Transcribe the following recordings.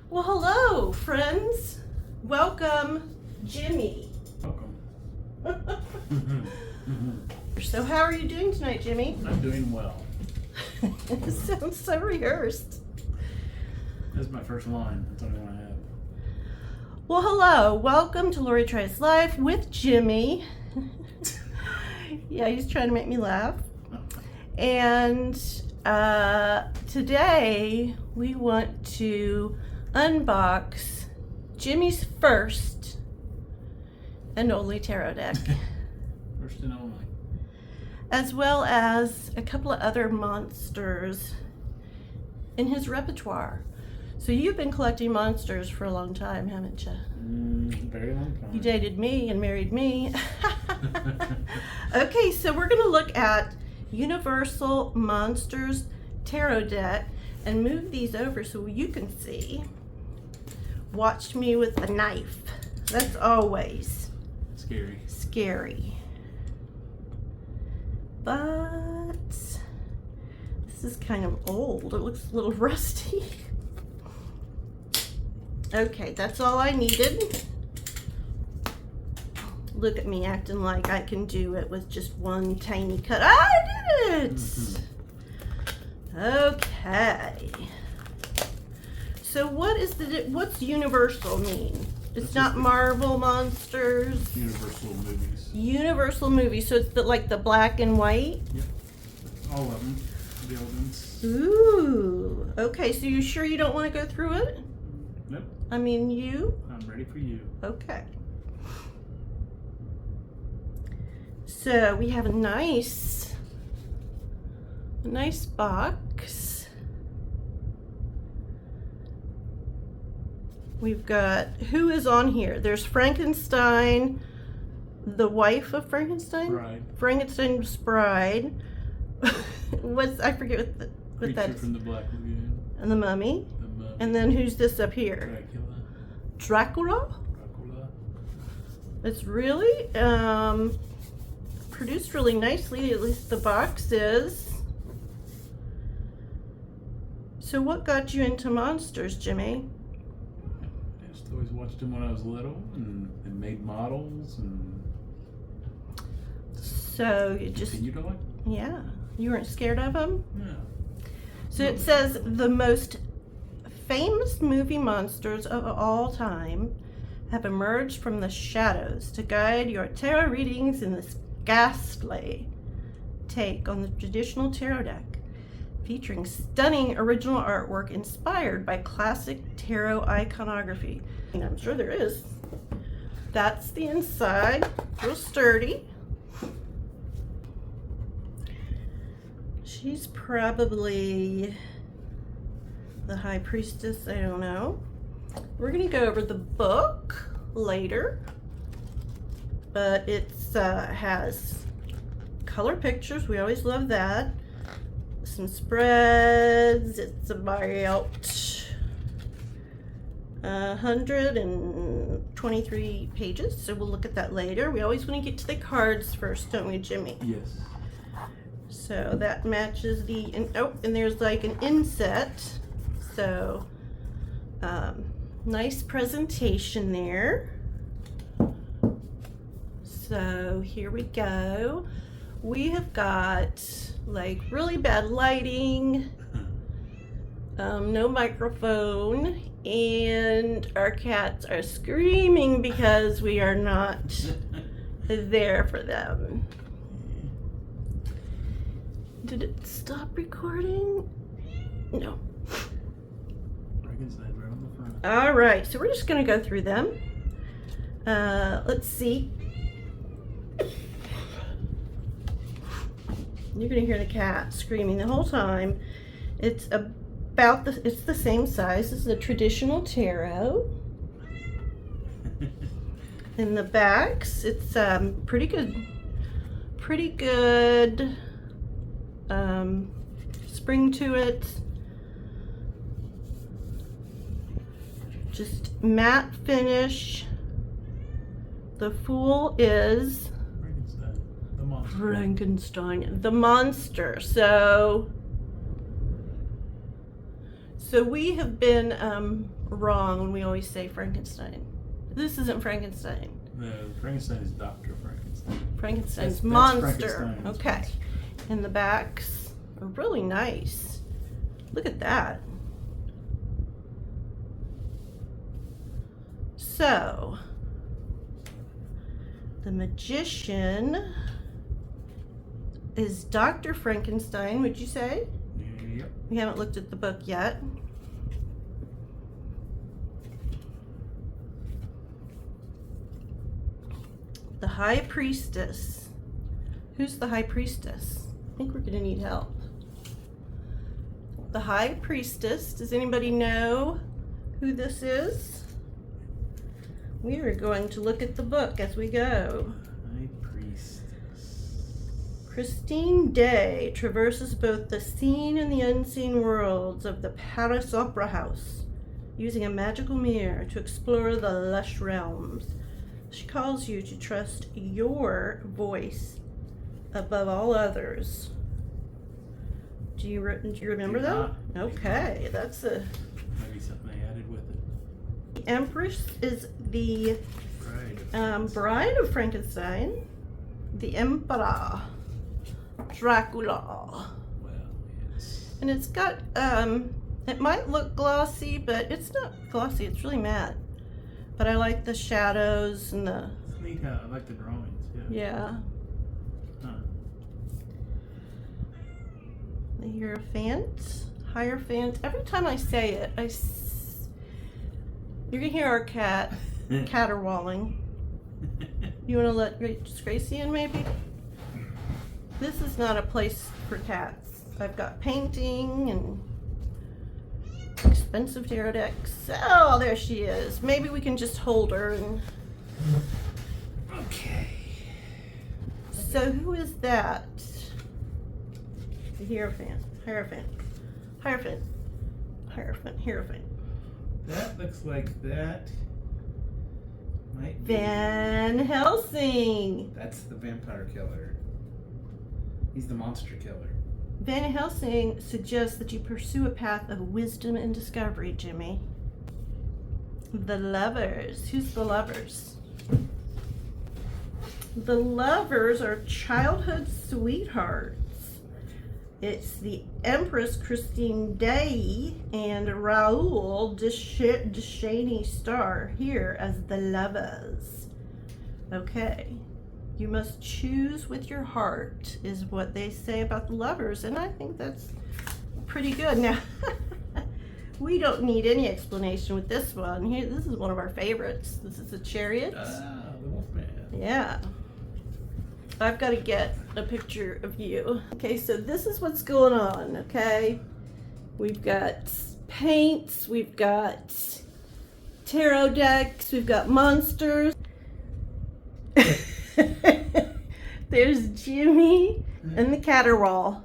Well, hello, friends. Welcome, Jimmy. Welcome. So, how are you doing tonight, Jimmy? I'm doing well. It sounds so rehearsed. That's my first line. That's the only one I have. Well, hello. Welcome to Lori Tries Life with Jimmy. Yeah, he's trying to make me laugh. And today we want to unbox Jimmy's first and only tarot deck, First and only. as well as a couple of other monsters in his repertoire. So you've been collecting monsters for a long time, haven't you? Very long time. You dated me and married me. Okay, so we're going to look at Universal Monsters Tarot deck and move these over so you can see. Watch me with a knife. That's always Scary. scary. But this is kind of old. It looks a little rusty. Okay, that's all I needed. Look at me acting like I can do it with just one tiny cut. I did it! Okay. So what's Universal mean? It's not Marvel Monsters. Universal movies. Universal movies. So it's like the black and white? Yep. All of them. The old ones. Ooh. Okay, so you sure you don't want to go through it? Nope. I mean, you? I'm ready for you. Okay. So we have a nice box. We've got, who is on here? There's Frankenstein, the wife of Frankenstein? Bride. Frankenstein's bride. I forget what Creature that's. from the Black Lagoon. And the mummy. The Mummy. And then who's this up here? Dracula. Dracula? It's really produced really nicely, at least the box is. So what got you into monsters, Jimmy? I just always watched them when I was little and made models and So you just, continued to like them. yeah, you weren't scared of them? No. So it says the most famous movie monsters of all time have emerged from the shadows to guide your tarot readings in this ghastly take on the traditional tarot deck, featuring stunning original artwork inspired by classic tarot iconography. And I'm sure there is. That's the inside, real sturdy. She's probably the high priestess, I don't know. We're gonna go over the book later, but it has color pictures. We always love that. Some spreads. It's about 123 pages, so we'll look at that later. We always want to get to the cards first, don't we, Jimmy? Yes. So that matches the, and there's like an inset. So, nice presentation there. So here we go. We have got like really bad lighting, no microphone, and our cats are screaming because we are not there for them. Did it stop recording? No. Frankenstein right on the front. All right, so we're just gonna go through them. Let's see. You're gonna hear the cat screaming the whole time. It's it's the same size as the traditional tarot. In the backs, it's pretty good spring to it. Just matte finish. The Fool is Frankenstein. The monster. Frankenstein, the monster. So we have been wrong when we always say Frankenstein. This isn't Frankenstein. No, Frankenstein is Dr. Frankenstein. Frankenstein's That's monster. Frankenstein's Okay. monster. And the backs are really nice. Look at that. So, the magician is Dr. Frankenstein, would you say? Yep. We haven't looked at the book yet. The High Priestess. Who's the High Priestess? I think we're gonna need help. The High Priestess, does anybody know who this is? We are going to look at the book as we go. High Priestess. Christine Day traverses both the seen and the unseen worlds of the Paris Opera House, using a magical mirror to explore the lush realms. She calls you to trust your voice above all others. Do you remember that? Okay, that's a... Maybe something they added with it. The Empress is the Bride bride of Frankenstein. The Emperor, Dracula. Well, yes. And it's got, it might look glossy, but it's not glossy, it's really matte. But I like the shadows and the, It's neat how I like the drawings, yeah. Huh. The Hierophant. Every time I say it, you're gonna hear our cat caterwauling. You wanna let Gracie in maybe? This is not a place for cats. I've got painting and expensive tarot decks. Oh, there she is. Maybe we can just hold her and... Okay. So who is that? The Hierophant. That looks like that might be. Van Helsing. That's the vampire killer. He's the monster killer. Van Helsing suggests that you pursue a path of wisdom and discovery, Jimmy. The Lovers. Who's the Lovers? The Lovers are childhood sweethearts. It's the Empress Christine Day and Raoul Deshaney Star here as the Lovers. Okay. You must choose with your heart, is what they say about the Lovers, and I think that's pretty good. Now, we don't need any explanation with this one. Here, this is one of our favorites. This is a Chariot. Ah, the Wolfman. Yeah. I've got to get a picture of you. Okay, so this is what's going on, okay? We've got paints, we've got tarot decks, we've got monsters. There's Jimmy and the caterwaul.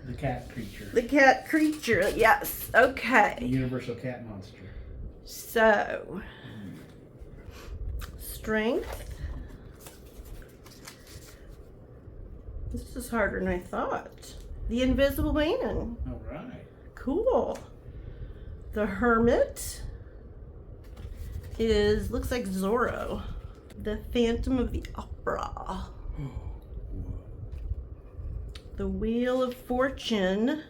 The cat creature. The cat creature, yes. The Okay. universal cat monster. So, strength. This is harder than I thought. The Invisible Man. All right. Cool. The Hermit looks like Zorro. The Phantom of the Opera. The Wheel of Fortune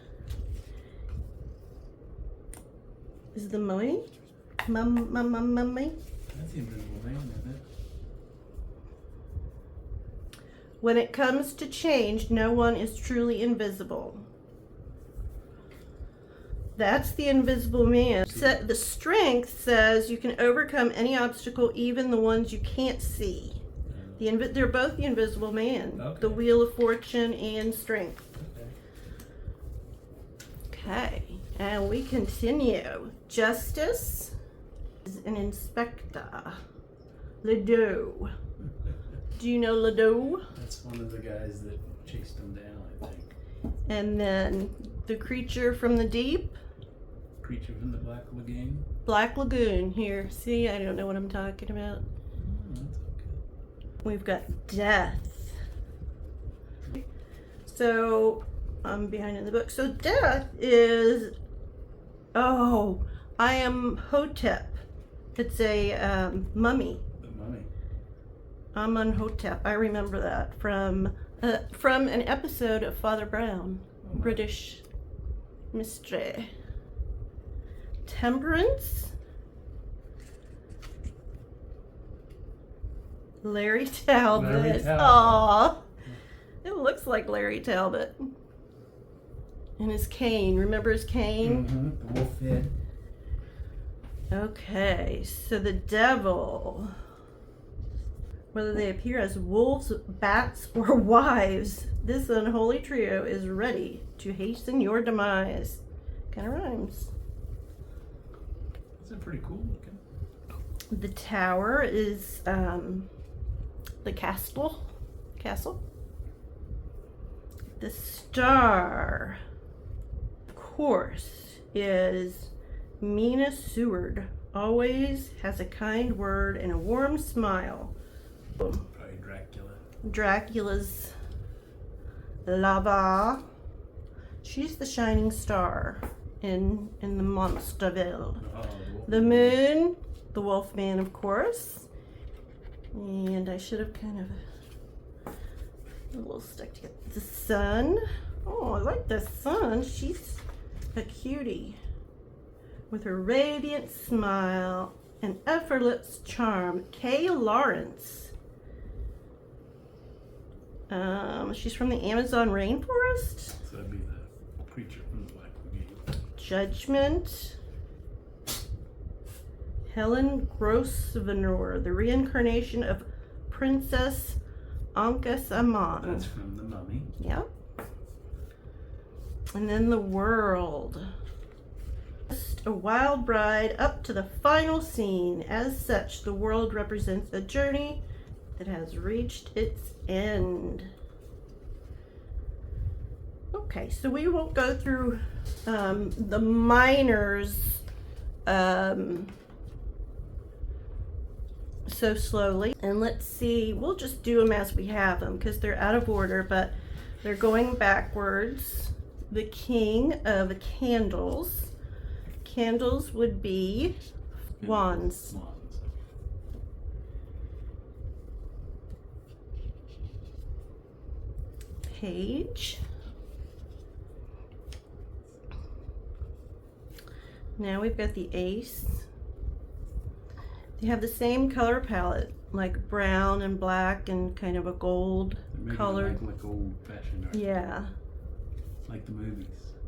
is the mummy. Mummy. That's the Invisible Man, isn't it? When it comes to change, no one is truly invisible. That's the Invisible Man. The Strength says you can overcome any obstacle, even the ones you can't see. They're both the Invisible Man. Okay. The Wheel of Fortune and Strength. Okay. Okay, and we continue. Justice is an inspector. Ledoux. Do you know Ledoux? That's one of the guys that chased him down, I think. And then the Creature from the Deep. Creature from the Black Lagoon. Black Lagoon. Here, see, I don't know what I'm talking about. That's okay. We've got Death. So, I'm behind in the book. So Death is, oh, I am Hotep. It's a mummy. The mummy. Amunhotep. I remember that from an episode of Father Brown, British mystery. Temperance. Larry Talbot. Larry Talbot. Aww. It looks like Larry Talbot. And his cane. Remember his cane? Mm-hmm. The wolf head. Okay, so the devil. Whether they appear as wolves, bats, or wives, this unholy trio is ready to hasten your demise. Kind of rhymes. Is it pretty cool looking? The tower is the castle. The star, of course, is Mina Seward. Always has a kind word and a warm smile. Probably Dracula. Dracula's lava. She's the shining star in the Monsterville. Oh, The moon, the Wolfman, of course. And I should have kind of a little stuck together. The sun. Oh, I like the sun. She's a cutie with her radiant smile and effortless charm. Kay Lawrence. She's from the Amazon rainforest. So that'd be the creature from the Black Lagoon. Judgment. Helen Grosvenor, the reincarnation of Princess Ankh-Amon. That's from the Mummy. Yep. And then the world. Just a wild bride up to the final scene. As such, the world represents a journey that has reached its end. Okay, so we won't go through the minors so slowly. And let's see, we'll just do them as we have them because they're out of order, but they're going backwards. The King of Candles. Candles would be wands. Wands. Page. Now we've got the ace. They have the same color palette, like brown and black and kind of a gold Maybe color. like old fashioned art. Yeah, Like the movies.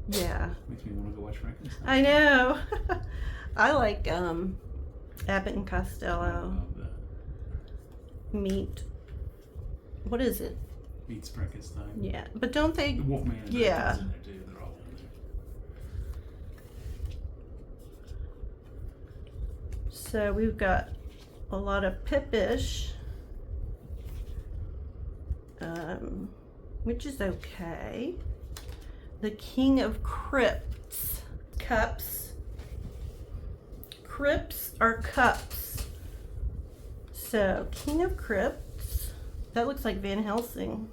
yeah. Makes me want to go watch Frankenstein. I know. I like Abbott and Costello. Love that. Meet. What is it? Meets Frankenstein. Yeah, but don't they? The Wolfman and Yeah. Dracula's in there too. They're all in there. So we've got a lot of Pippish, which is okay. The King of Crypts. Cups. Crypts are cups. So, King of Crypts. That looks like Van Helsing.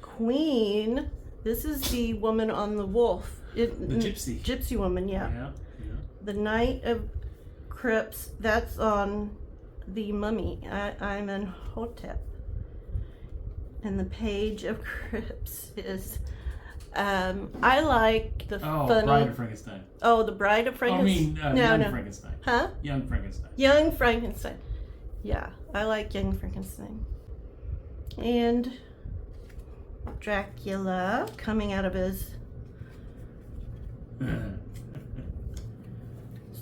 Queen. This is the woman on the wolf. The gypsy. Gypsy woman, yeah. Yeah. The Knight of Crypts, that's on the mummy. I'm in Hotep. And the Page of Crypts is, I like the Oh, funny. Bride of Frankenstein. Oh, the Bride of Frankenstein. Young Frankenstein. Huh? Young Frankenstein. Young Frankenstein. Yeah, I like Young Frankenstein. And Dracula coming out of his.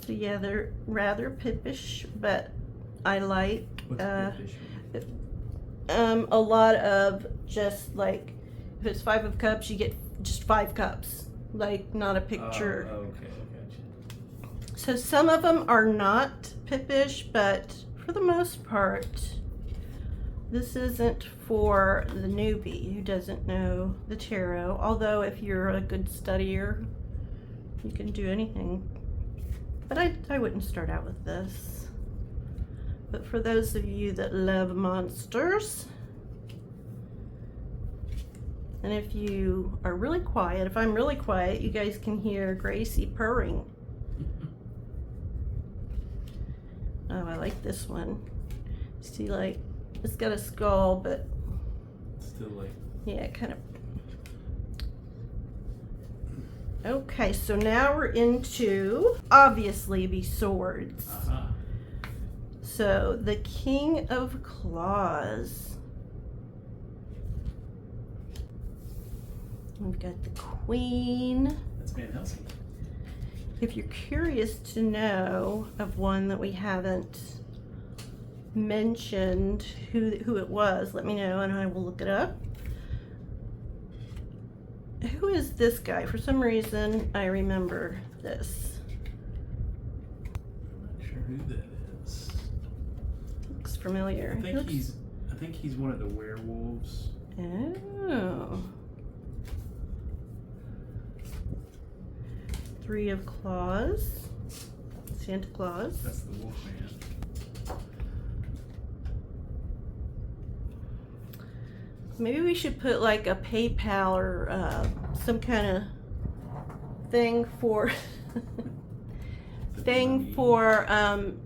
So yeah, they're rather Pippish, but I like What's Pippish? a lot of just like if it's 5 of cups, you get just 5 cups, like not a picture. Oh, okay, I gotcha. So some of them are not Pippish, but for the most part, this isn't for the newbie who doesn't know the tarot. Although if you're a good studier, you can do anything. But I wouldn't start out with this. But for those of you that love monsters, and if you are really quiet, if I'm really quiet, you guys can hear Gracie purring. Oh, I like this one. See, like, it's got a skull, but Still like. yeah, it kind of. Okay, so now we're into obviously the swords. Uh-huh. So the King of Claws. We've got the Queen. That's Van Helsing. If you're curious to know of one that we haven't mentioned who it was, let me know and I will look it up. Who is this guy? For some reason, I remember this. I'm not sure who that is. Looks familiar. I think he's one of the werewolves. Oh. Three of Claws. Santa Claus. That's the wolf man. Maybe we should put like a PayPal or some kind of thing for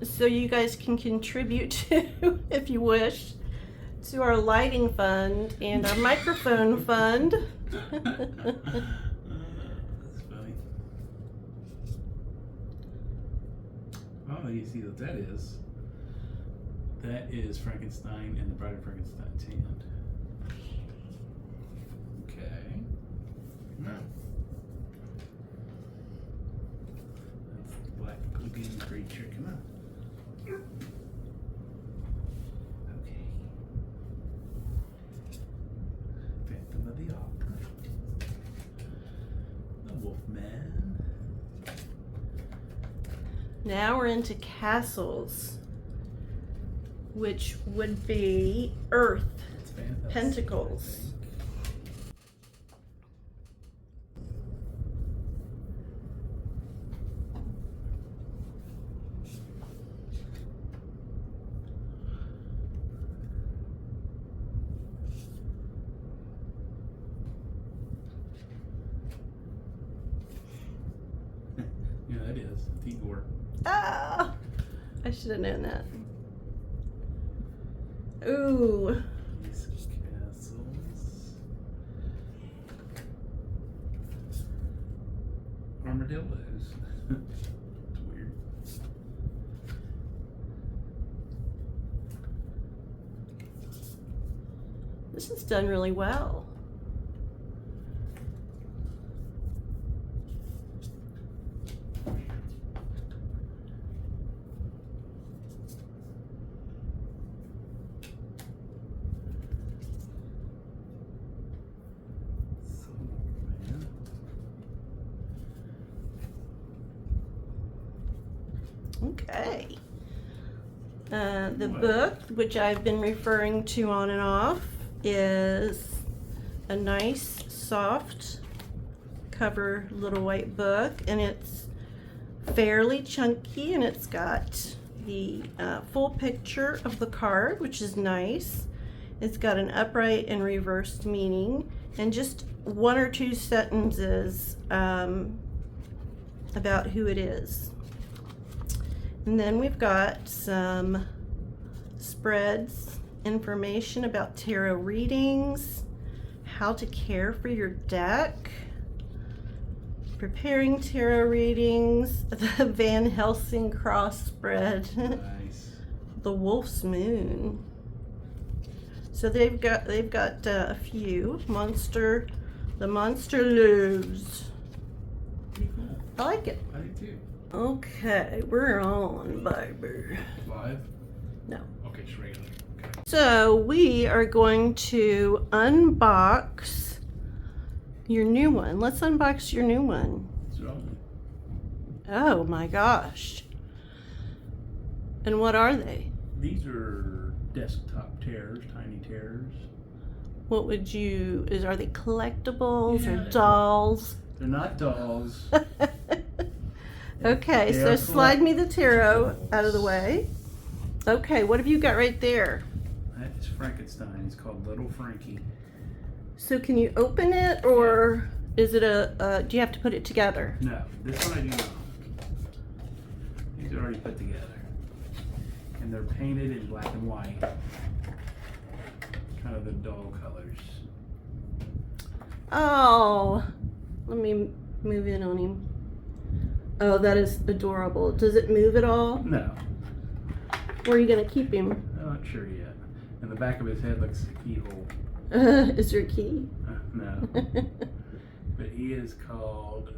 so you guys can contribute to, if you wish, to our lighting fund and our microphone fund. That's funny. Oh, you see what that is? That is Frankenstein and the Bride of Frankenstein's hand. Okay. No. That's the black lagoon creature. Come on. Okay. Phantom of the Opera. The Wolfman. Now we're into castles, which would be Earth. It's fantastic, Pentacles. I think. Yeah, that is Igor. Ah, I should have known that. Ooh, These castles. Armadillos. It's weird. this is done really well. Man. Okay. The What? book, which I've been referring to on and off, is a nice, soft cover little white book, and it's fairly chunky, and it's got the full picture of the card, which is nice. It's got an upright and reversed meaning, and just one or two sentences about who it is. And then we've got some spreads, information about tarot readings, how to care for your deck, preparing tarot readings, the Van Helsing cross spread, Nice. the Wolf's Moon. So they've got a few the Monster Lives. Pretty cool. I like it. I do too. Okay, we're on, baby. Live? No. Okay, it's regular. Okay. So we are going to unbox your new one. Let's unbox your new one. So, Oh my gosh. And what are they? these are desktop terrors, tiny terrors. What would you, are they collectibles Yeah. or dolls? They're not dolls. Okay, They so are slide me the tarot collectibles. out of the way. Okay, what have you got right there? That is Frankenstein. It's called Little Frankie. So can you open it, or is it do you have to put it together? No, this one I do not. These are already put together. And they're painted in black and white. Kind of the dull colors. Oh, let me move in on him. Oh, that is adorable. Does it move at all? No, Where are you gonna keep him? I'm not sure yet. And the back of his head looks like a keyhole. Is there a key? No. But he is called,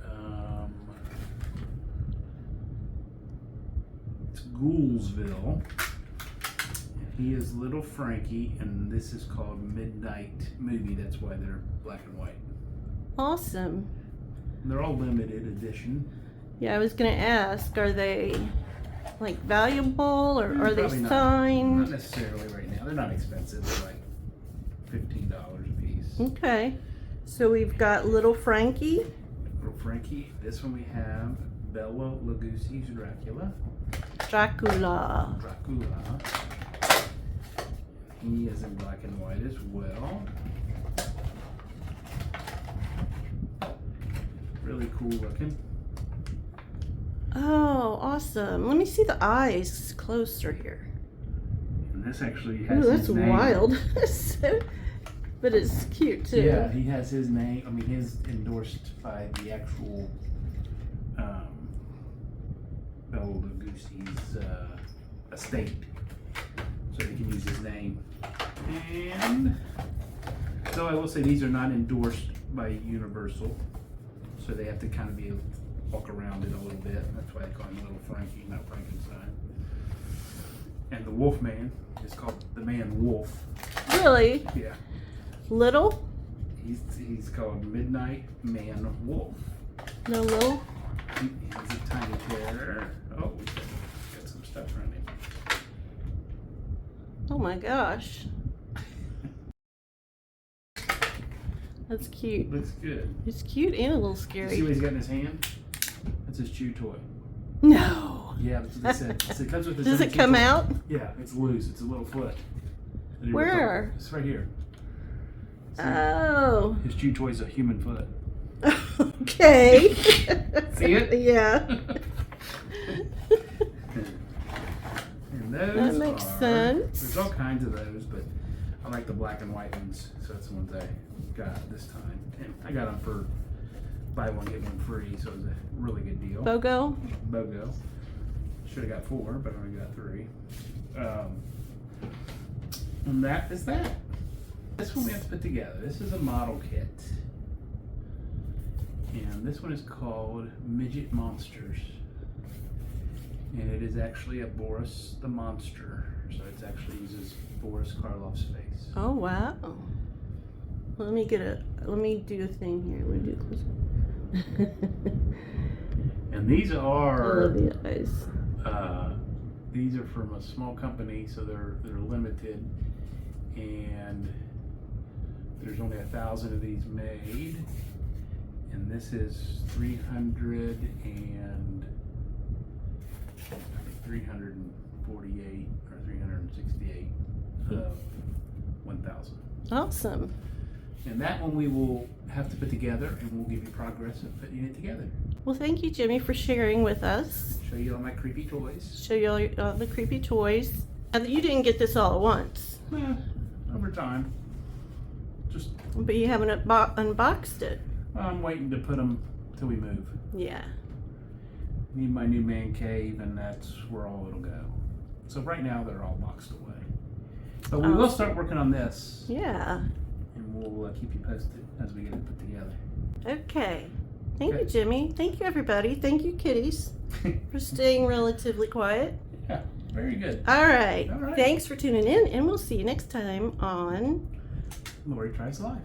it's Ghoulsville. And he is Little Frankie, and this is called Midnight Movie. That's why they're black and white. Awesome. And they're all limited edition. Yeah, I was gonna ask, are they like valuable or are they Probably not. signed? Not necessarily right now. They're not expensive. They're like $15 a piece. Okay. So we've got Little Frankie. Little Frankie. This one we have Bela Lugosi's Dracula. Dracula. He is in black and white as well. Really cool looking. Oh, awesome. Let me see the eyes closer here. And this actually has Ooh, that's his name. wild. But it's cute too. Yeah, he has his name. I mean, his endorsed by the actual Bela Lugosi's estate, so he can use his name. And so I will say these are not endorsed by Universal, so they have to kind of be able to walk around it a little bit. That's why they call him Little Frankie, not Frankenstein. And the Wolfman is called the Man Wolf. Really? Yeah. Little? He's called Midnight Man Wolf. No little? He's a tiny terror. Oh, we got some stuff around him. Oh my gosh. That's cute. Looks good. It's cute and a little You see scary. what he's got in his hand? That's his chew toy. No. Yeah, that's what they said. It comes with his Does own it chew come toy. out? Yeah, it's loose. It's a little foot. that he ripped Where? off. It's right here. See? Oh. His chew toy is a human foot. Okay. See it? Yeah. And those That makes sense. There's all kinds of those, but I like the black and white ones, so that's the ones I got this time. And I got them for buy one get one free, so it was a really good deal. BOGO? BOGO. Should have got 4, but I only got 3. And that is that. This one we have to put together. This is a model kit. And this one is called Midget Monsters. And it is actually a Boris the Monster. So it actually uses Boris Karloff's face. Oh wow. Let me do a thing here. Let me do a close. And these I are love the eyes. these are from a small company, so they're limited, and there's only 1,000 of these made, and this is 348 or 368 of 1,000. Awesome. And that one we will have to put together, and we'll give you progress of putting it together. Well, thank you, Jimmy, for sharing with us. Show you all my creepy toys. Show you all the creepy toys. And you didn't get this all at once, Over time. Just, but you haven't unboxed it. I'm waiting to put them till we move. Yeah. Need my new man cave, and that's where all it'll go. So right now they're all boxed away. But we will start working on this, Yeah. and we'll keep you posted as we get it put together. Okay. Thank you, Okay. Jimmy. Thank you, everybody. Thank you, kitties, for staying relatively quiet. Yeah, very good. All right. All right. Thanks for tuning in, and we'll see you next time on... Lori Tries Life.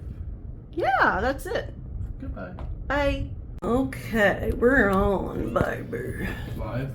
Yeah, that's it. Goodbye. Bye. Okay, we're on, baby. Live.